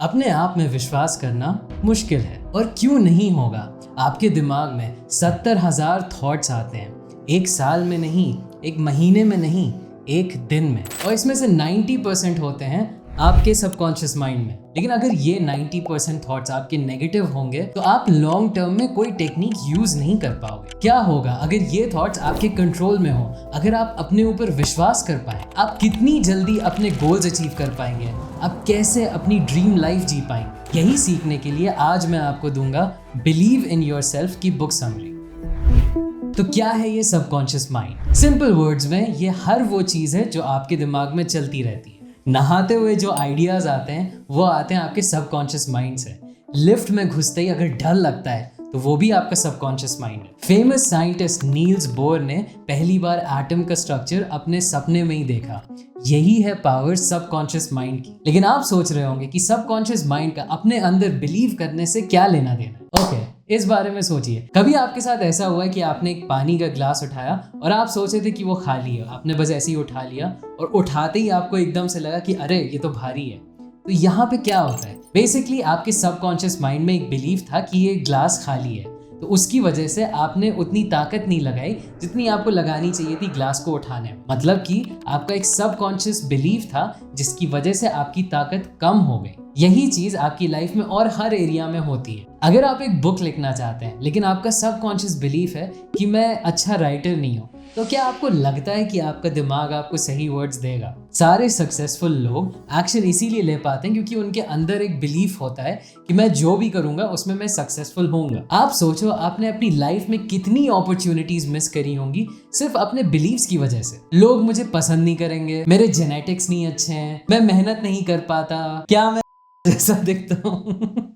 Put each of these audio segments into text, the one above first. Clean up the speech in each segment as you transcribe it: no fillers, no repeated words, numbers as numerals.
अपने आप में विश्वास करना मुश्किल है और क्यों नहीं होगा। आपके दिमाग में 70,000 थॉट्स आते हैं, एक साल में नहीं, एक महीने में नहीं, एक दिन में। और इसमें से 90% होते हैं आपके सबकॉन्शियस माइंड में। लेकिन अगर ये 90% थॉट्स आपके नेगेटिव होंगे तो आप लॉन्ग टर्म में कोई टेक्निक यूज नहीं कर पाओगे। क्या होगा अगर ये थॉट्स आपके कंट्रोल में हो, अगर आप अपने ऊपर विश्वास कर पाए, आप कितनी जल्दी अपने गोल्स अचीव कर पाएंगे, आप कैसे अपनी ड्रीम लाइफ जी पाएंगे। यही सीखने के लिए आज मैं आपको दूंगा बिलीव इन योरसेल्फ की बुक समरी। तो क्या है ये सबकॉन्शियस माइंड? सिंपल वर्ड्स में ये हर वो चीज है जो आपके दिमाग में चलती रहती है। नहाते हुए जो आइडियाज आते हैं वो आते हैं आपके सबकॉन्शियस माइंड से। लिफ्ट में घुसते ही अगर डर लगता है तो वो भी आपका सबकॉन्शियस माइंड है। फेमस साइंटिस्ट नील्स बोर ने पहली बार एटम का स्ट्रक्चर अपने सपने में ही देखा। यही है पावर सबकॉन्शियस माइंड की। लेकिन आप सोच रहे होंगे कि सबकॉन्शियस माइंड का अपने अंदर बिलीव करने से क्या लेना देना। ओके, इस बारे में सोचिए। कभी आपके साथ ऐसा हुआ है कि आपने एक पानी का ग्लास उठाया और आप सोचे थे कि वो खाली है, आपने बस ऐसे ही उठा लिया और उठाते ही आपको एकदम से लगा कि अरे ये तो भारी है। तो यहाँ पे क्या होता है, बेसिकली आपके सबकॉन्शियस माइंड में एक बिलीव था कि ये ग्लास खाली है, तो उसकी वजह से आपने उतनी ताकत नहीं लगाई जितनी आपको लगानी चाहिए थी ग्लास को उठाने में। मतलब कि आपका एक सबकॉन्शियस बिलीव था जिसकी वजह से आपकी ताकत कम हो गई। यही चीज आपकी लाइफ में और हर एरिया में होती है। अगर आप एक बुक लिखना चाहते हैं लेकिन आपका सबकॉन्शियस बिलीफ है कि मैं अच्छा राइटर नहीं हूँ, तो क्या आपको लगता है कि आपका दिमाग आपको सही वर्ड्स देगा? सारे सक्सेसफुल लोग एक्शन इसीलिए ले पाते हैं क्योंकि उनके अंदर एक बिलीफ होता है कि मैं जो भी करूंगा उसमें मैं सक्सेसफुल होऊंगा। आप सोचो आपने अपनी लाइफ में कितनी अपॉर्चुनिटीज मिस करी होंगी सिर्फ अपने बिलीव्स की वजह से। लोग मुझे पसंद नहीं करेंगे, मेरे जेनेटिक्स नहीं अच्छे हैं, मैं मेहनत नहीं कर पाता, क्या मैं जैसा दिखता हूँ।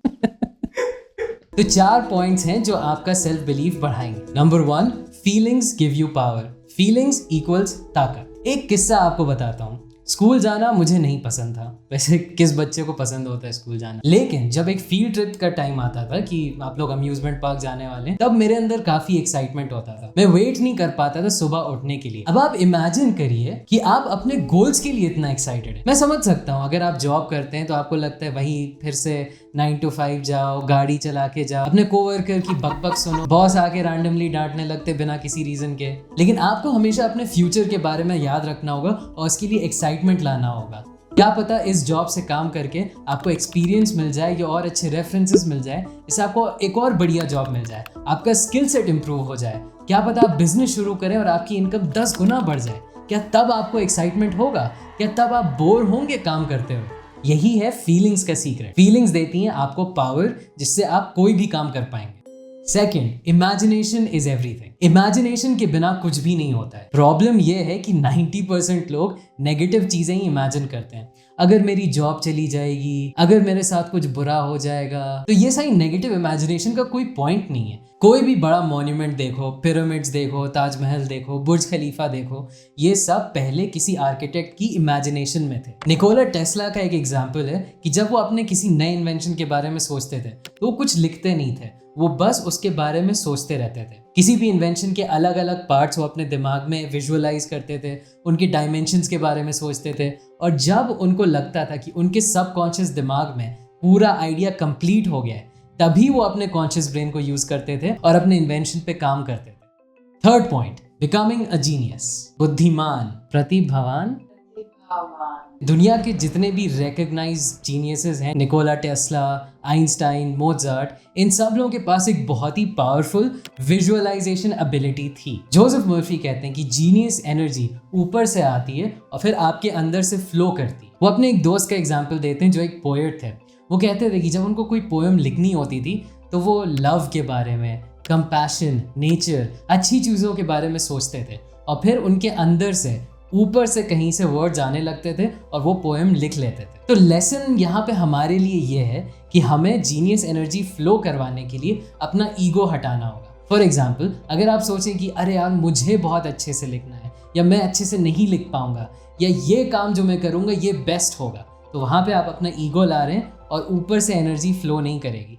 तो 4 पॉइंट्स हैं जो आपका सेल्फ बिलीफ बढ़ाएंगे। Number 1, feelings give you power. Feelings equals ताकत। एक किस्सा आपको बताता हूँ। स्कूल जाना मुझे नहीं पसंद था। वैसे किस बच्चे को पसंद होता है स्कूल जाना? लेकिन जब एक फील्ड ट्रिप का टाइम आता था कि आप लोग अम्यूजमेंट पार्क जाने वाले, तब मेरे अंदर काफी एक्साइटमेंट होता था। मैं वेट नहीं कर पाता था सुबह उठने के लिए। अब आप इमेजिन करिए कि आप अपने गोल्स के लिए इतना एक्साइटेड है। मैं समझ सकता हूँ अगर आप जॉब करते हैं तो आपको लगता है वही फिर से 9 to 5 जाओ, गाड़ी चला के जाओ, अपने कोवर्कर की बकबक सुनो, बॉस आके रैंडमली डांटने लगते बिना किसी रीजन के। लेकिन आपको हमेशा अपने फ्यूचर के बारे में याद रखना होगा और उसके लिए एक्साइटमेंट लाना होगा। क्या पता इस जॉब से काम करके आपको एक्सपीरियंस मिल जाए या और अच्छे रेफरेंसेस मिल जाए, इससे आपको एक और बढ़िया जॉब मिल जाए, आपका स्किल सेट इंप्रूव हो जाए। क्या पता आप बिजनेस शुरू करें और आपकी इनकम 10 गुना बढ़ जाए। क्या तब आपको एक्साइटमेंट होगा? क्या तब आप बोर होंगे काम करते हुए? यही है फीलिंग्स का सीक्रेट। फीलिंग्स देती हैं आपको पावर जिससे आप कोई भी काम कर पाएंगे। Second, imagination is everything. Imagination के बिना कुछ भी नहीं होता है। प्रॉब्लम यह है कि 90% लोग नेगेटिव चीजें ही इमेजिन करते हैं। अगर मेरी जॉब चली जाएगी, अगर मेरे साथ कुछ बुरा हो जाएगा, तो ये सारी नेगेटिव इमेजिनेशन का कोई पॉइंट नहीं है। कोई भी बड़ा मॉन्यूमेंट देखो, पिरामिड्स देखो, ताजमहल देखो, बुर्ज खलीफा देखो, ये सब पहले किसी आर्किटेक्ट की इमेजिनेशन में थे। निकोला टेस्ला का एक एग्जाम्पल है कि जब वो अपने किसी नए इन्वेंशन के बारे में सोचते थे तो वो कुछ लिखते नहीं थे, वो बस उसके बारे में सोचते रहते थे। किसी भी इन्वेंशन के अलग अलग पार्ट्स वो अपने दिमाग में विजुअलाइज करते थे, उनके डायमेंशंस के बारे में सोचते थे, और जब उनको लगता था कि उनके सबकॉन्शियस दिमाग में पूरा आइडिया कंप्लीट हो गया है, तभी वो अपने कॉन्शियस ब्रेन को यूज करते थे और अपने इन्वेंशन पे काम करते थे। Third point, becoming a genius. बुद्धिमान, प्रतिभावान। दुनिया के जितने भी रिकॉग्नाइज जीनियसेस हैं, निकोला टेस्ला, आइंस्टाइन, मोजार्ट, इन सब लोगों के पास एक बहुत ही पावरफुल विजुअलाइजेशन एबिलिटी थी। जोसेफ मर्फी कहते हैं कि जीनियस एनर्जी ऊपर से आती है और फिर आपके अंदर से फ्लो करती है। वो अपने एक दोस्त का एग्जाम्पल देते हैं जो एक पोएट थे। वो कहते थे कि जब उनको कोई पोएम लिखनी होती थी तो वो लव के बारे में, कंपैशन, नेचर, अच्छी चीज़ों के बारे में सोचते थे और फिर उनके अंदर से ऊपर से कहीं से वर्ड्स आने लगते थे और वो पोएम लिख लेते थे। तो लेसन यहाँ पे हमारे लिए ये है कि हमें जीनियस एनर्जी फ्लो करवाने के लिए अपना ईगो हटाना होगा। फॉर एग्जाम्पल, अगर आप सोचें कि अरे यार मुझे बहुत अच्छे से लिखना है, या मैं अच्छे से नहीं लिख पाऊंगा, या ये काम जो मैं करूंगा ये बेस्ट होगा, तो वहां पे आप अपना ईगो ला रहे हैं और ऊपर से एनर्जी फ्लो नहीं करेगी।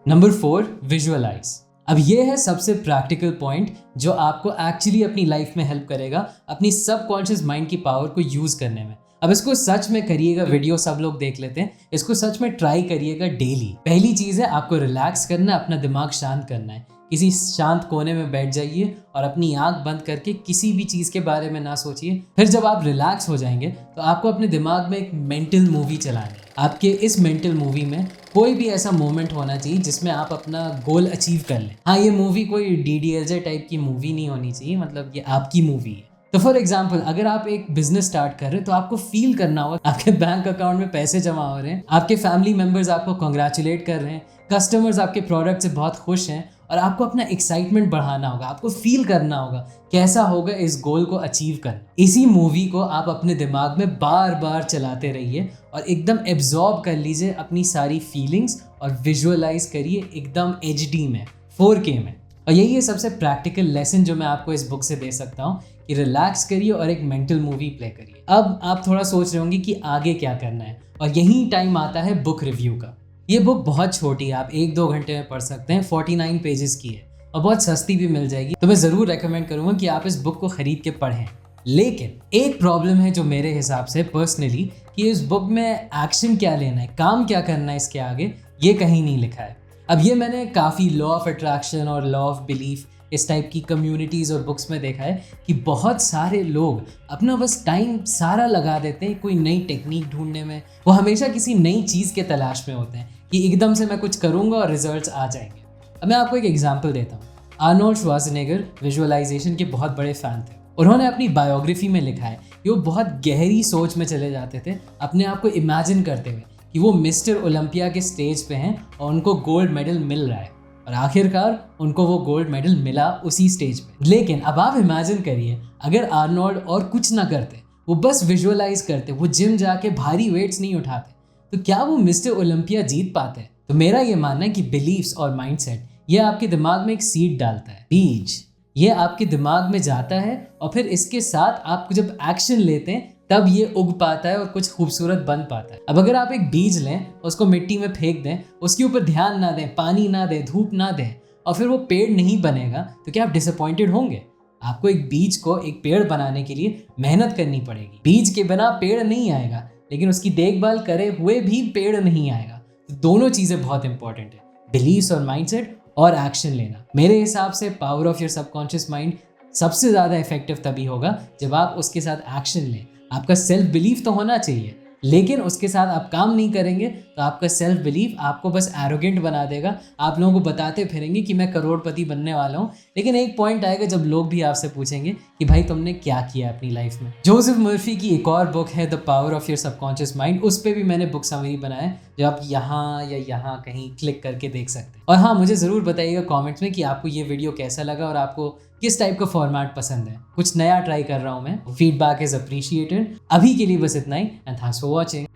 Number 4, visualise. अब ये है सबसे प्रैक्टिकल पॉइंट जो आपको एक्चुअली अपनी लाइफ में हेल्प करेगा अपनी सबकॉन्शियस माइंड की पावर को यूज करने में। अब इसको सच में करिएगा, वीडियो सब लोग देख लेते हैं, इसको सच में ट्राई करिएगा डेली। पहली चीज़ है आपको रिलैक्स करना, अपना दिमाग शांत करना है। किसी शांत कोने में बैठ जाइए और अपनी आंख बंद करके किसी भी चीज़ के बारे में ना सोचिए। फिर जब आप रिलैक्स हो जाएंगे तो आपको अपने दिमाग में एक मेंटल मूवी चलानी है। आपके इस मेंटल मूवी में कोई भी ऐसा मोमेंट होना चाहिए जिसमें आप अपना गोल अचीव कर लें। हाँ, ये मूवी कोई DDLJ टाइप की मूवी नहीं होनी चाहिए, मतलब ये आपकी मूवी है। तो फॉर एग्जाम्पल, अगर आप एक बिजनेस स्टार्ट कर रहे हैं तो आपको फील करना होगा आपके बैंक अकाउंट में पैसे जमा हो रहे हैं, आपके फैमिली मेंबर्स आपको कॉन्ग्रेचुलेट कर रहे हैं, कस्टमर्स आपके प्रोडक्ट से बहुत खुश हैं, और आपको अपना एक्साइटमेंट बढ़ाना होगा। आपको फील करना होगा कैसा होगा इस गोल को अचीव करना। इसी मूवी को आप अपने दिमाग में बार बार चलाते रहिए और एकदम एब्जॉर्ब कर लीजिए अपनी सारी फीलिंग्स और विजुअलाइज करिए एकदम HD में, 4K में। और यही है सबसे प्रैक्टिकल लेसन जो मैं आपको इस बुक से दे सकता हूँ कि रिलैक्स करिए और एक मेंटल मूवी प्ले करिए। अब आप थोड़ा सोच रहे होंगे कि आगे क्या करना है, और यही टाइम आता है बुक रिव्यू का। ये बुक बहुत छोटी है, आप 1-2 घंटे में पढ़ सकते हैं, 49 पेजेस की है और बहुत सस्ती भी मिल जाएगी। तो मैं ज़रूर रेकमेंड करूँगा कि आप इस बुक को ख़रीद के पढ़ें। लेकिन एक प्रॉब्लम है जो मेरे हिसाब से पर्सनली, कि इस बुक में एक्शन क्या लेना है, काम क्या करना है इसके आगे, ये कहीं नहीं लिखा है। अब ये मैंने काफ़ी लॉ ऑफ अट्रैक्शन और लॉ ऑफ बिलीफ इस टाइप की कम्युनिटीज़ और बुक्स में देखा है कि बहुत सारे लोग अपना बस टाइम सारा लगा देते हैं कोई नई टेक्निक ढूंढने में। वो हमेशा किसी नई चीज़ के तलाश में होते हैं कि एकदम से मैं कुछ करूँगा और रिजल्ट्स आ जाएंगे। अब मैं आपको एक एग्जाम्पल देता हूँ। आर्नोल्ड श्वार्ज़नेगर विजुअलाइजेशन के बहुत बड़े फ़ैन थे। उन्होंने अपनी बायोग्राफी में लिखा है कि वो बहुत गहरी सोच में चले जाते थे, अपने आप को इमेजिन करते हुए कि वो मिस्टर ओलंपिया के स्टेज पे हैं और उनको गोल्ड मेडल मिल रहा है, और आखिरकार उनको वो गोल्ड मेडल मिला उसी स्टेज पे। लेकिन अब आप इमेजिन करिए, अगर आर्नोल्ड और कुछ ना करते, वो बस विजुअलाइज करते, वो जिम जाके भारी वेट्स नहीं उठाते, तो क्या वो मिस्टर ओलंपिया जीत पाते? तो मेरा ये मानना है कि बिलीव्स और माइंडसेट ये आपके दिमाग में एक सीड डालता है, बीज। ये आपके दिमाग में जाता है और फिर इसके साथ आप जब एक्शन लेते हैं तब ये उग पाता है और कुछ खूबसूरत बन पाता है। अब अगर आप एक बीज लें, उसको मिट्टी में फेंक दें, उसके ऊपर ध्यान ना दें, पानी ना दें, धूप ना दें, और फिर वो पेड़ नहीं बनेगा, तो क्या आप डिसअपॉइंटेड होंगे? आपको एक बीज को एक पेड़ बनाने के लिए मेहनत करनी पड़ेगी। बीज के बिना पेड़ नहीं आएगा, लेकिन उसकी देखभाल करे हुए भी पेड़ नहीं आएगा। तो दोनों चीज़ें बहुत इंपॉर्टेंट है, बिलीव्स और माइंडसेट और एक्शन लेना। मेरे हिसाब से power of your subconscious mind सबसे ज़्यादा इफेक्टिव तभी होगा जब आप उसके साथ एक्शन लें। आपका सेल्फ बिलीफ तो होना चाहिए, लेकिन उसके साथ आप काम नहीं करेंगे तो आपका सेल्फ बिलीफ आपको बस एरोगेंट बना देगा। आप लोगों को बताते फिरेंगे कि मैं करोड़पति बनने वाला हूँ, लेकिन एक पॉइंट आएगा जब लोग भी आपसे पूछेंगे कि भाई तुमने क्या किया अपनी लाइफ में। जोसेफ मर्फी की एक और बुक है the power of your subconscious mind, उस पर भी मैंने बुक समरी बनाया है, जो आप यहाँ या यहाँ कहीं क्लिक करके देख सकते हैं। और हाँ, मुझे ज़रूर बताइएगा कॉमेंट्स में कि आपको ये वीडियो कैसा लगा और आपको किस टाइप का फॉर्मेट पसंद है। कुछ नया ट्राई कर रहा हूँ मैं, फीडबैक इज अप्रिशिएटेड। अभी के लिए बस इतना ही, एंड थैंक्स फॉर वॉचिंग।